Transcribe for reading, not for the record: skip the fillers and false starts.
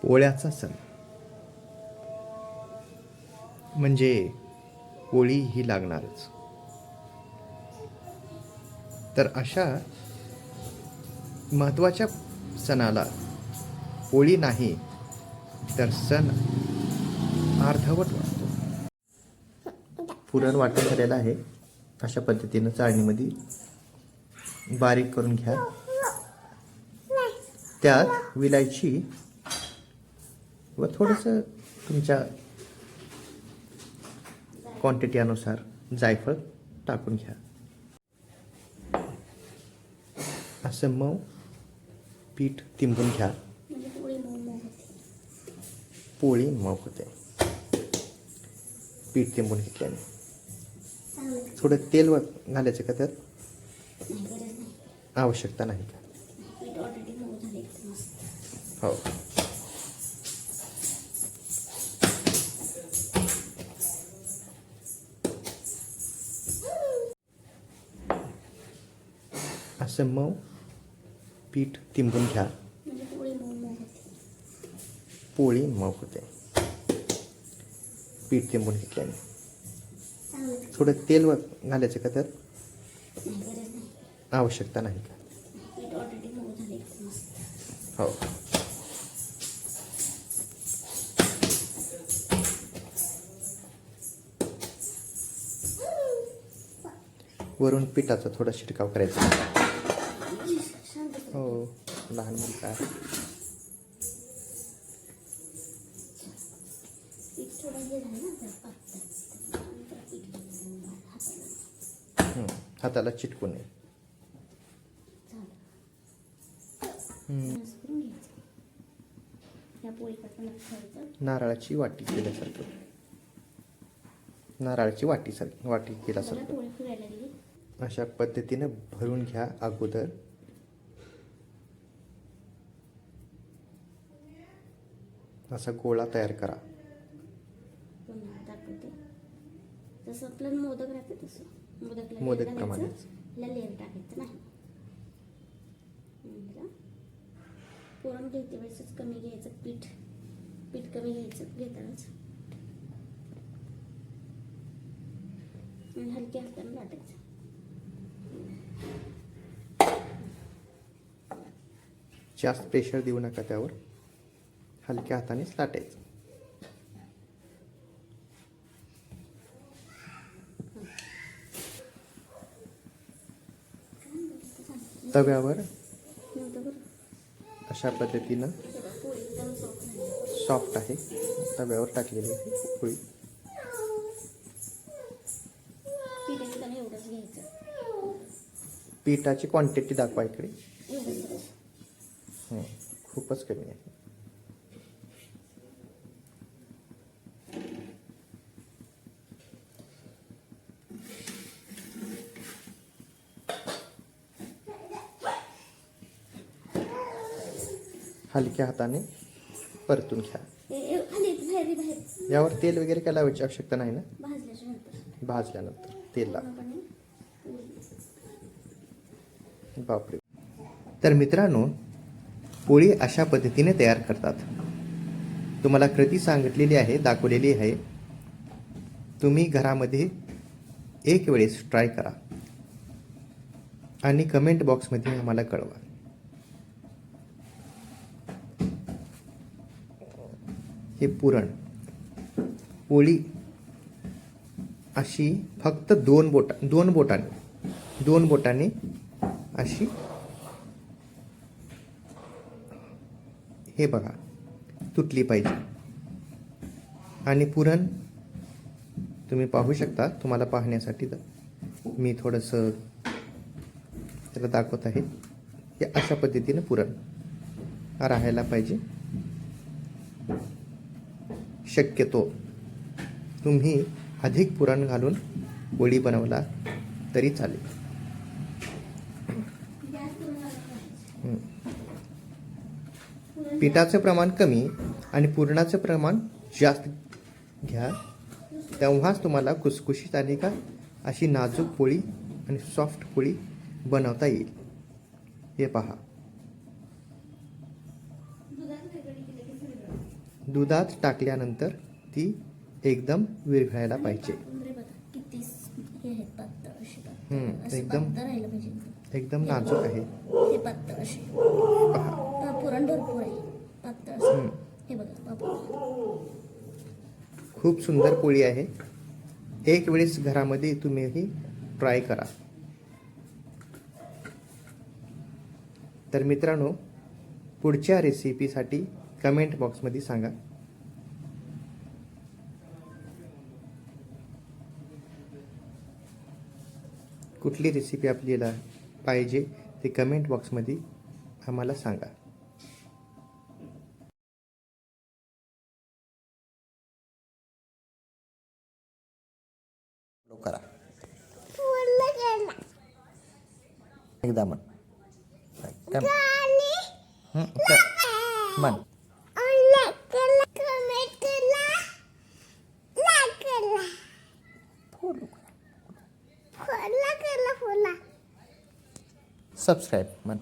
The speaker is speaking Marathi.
पोळ्याचा सण म्हणजे पोळी ही लागणारच. तर अशा महत्त्वाच्या सणाला पोळी नाही तर सण अर्धवट वाटतो. पुरण वाटण झालेलं आहे. अशा पद्धतीनं चाळणीमध्ये बारीक करून घ्या. त्यात विलायची व थोडंसं तुमच्या क्वांटिटी अनुसार जायफळ टाकून घ्या. असं मऊ पीठ तिंबून घ्या. पोळी मऊ होते. पीठ तिंबून घेतल्याने थोडं तेल घालायचं का त्यात? आवश्यकता नाही का? हो. असं मऊ पीठ तिंबून घ्या. पोळी मऊ होते. पीठ तिंबून घेतल्याने थोडं तेल घालायचं का त्यात? आवश्यकता नाही का? हो. वरून पिठाचा थोडा शिरकाव करायचा. हो, लहान मुलगा हाताला चिटकू नये. नारळाची वाटी केल्यासारखं. नारळाची वाटी केल्यासारखं अशा पद्धतीने भरून घ्या. अगोदर असा गोळा तयार करा. जसं आपलं मोदक राहते तसं मोदक प्रमाणे लेअर टाकायचं नाही. पुरण घ्यायच्या वेळेसच कमी घ्यायचं. पीठ कमी घ्यायचं घेतानाच आणि हलक्या हाताने लाटायचं. जास्त प्रेशर देऊ नका त्यावर. हलक्या हातानेच लाटायचं. तव्यावर अशा पद्धतीनं सॉफ्ट आहे. तव्यावर टाकलेली आहे पोळी. पिठाची क्वांटिटी दाखवा इकडे. खूपच कमी आहे. हलक्या हाताने परतून घ्या. यावर तेल वगैरे काय लावायची आवश्यकता नाही ना? भाजल्यानंतर तेल लावा. बापरे. तर मित्रांनो, पोळी अशा पद्धतीने तयार करतात. तुम्हाला कृती सांगितलेली आहे, दाखवलेली आहे. तुम्ही घरामध्ये एक वेळेस ट्राय करा आणि कमेंट बॉक्समध्ये आम्हाला कळवा. हे पुरण पोळी अशी फक्त दोन बोटाने अशी, हे बघा, तुटली पाहिजे. आणि पुरण तुम्ही पाहू शकता. तुम्हाला पाहण्यासाठी मी थोडंसं त्याला दाखवत आहे. हे अशा पद्धतीने पुरण राहायला पाहिजे. शक्यतो तुम्ही अधिक पुरण घालून पोळी बनवला तरी चालेल. पिठाचं प्रमाण कमी आणि पुरणाचं प्रमाण जास्त घ्या. तेव्हाच तुम्हाला खुसखुशीत आणि का अशी नाजूक पोळी आणि सॉफ्ट पोळी बनवता येईल. हे पहा. दुधात टाकल्यानंतर ती एकदम विरघळायला पाहिजे. रे बघा किती हे आहेत पातळ असे पातळ असं एकदम पातळ राहिलं पाहिजे. एकदम नाजूक आहे. हे पातळ असे पुरण भरपूर आहे पातळ असं. हे बघा पापड खूप सुंदर पोळी आहे. एक वेळेस घरामध्ये तुम्ही ही ट्राय करा. तर मित्रांनो, पुढच्या रेसिपीसाठी कमेंट बॉक्समध्ये सांगा. कुठली रेसिपी आपल्याला पाहिजे ते कमेंट बॉक्समध्ये आम्हाला सांगा. करा एकदा म्हण म्हण सबस्क्राईब म्हण.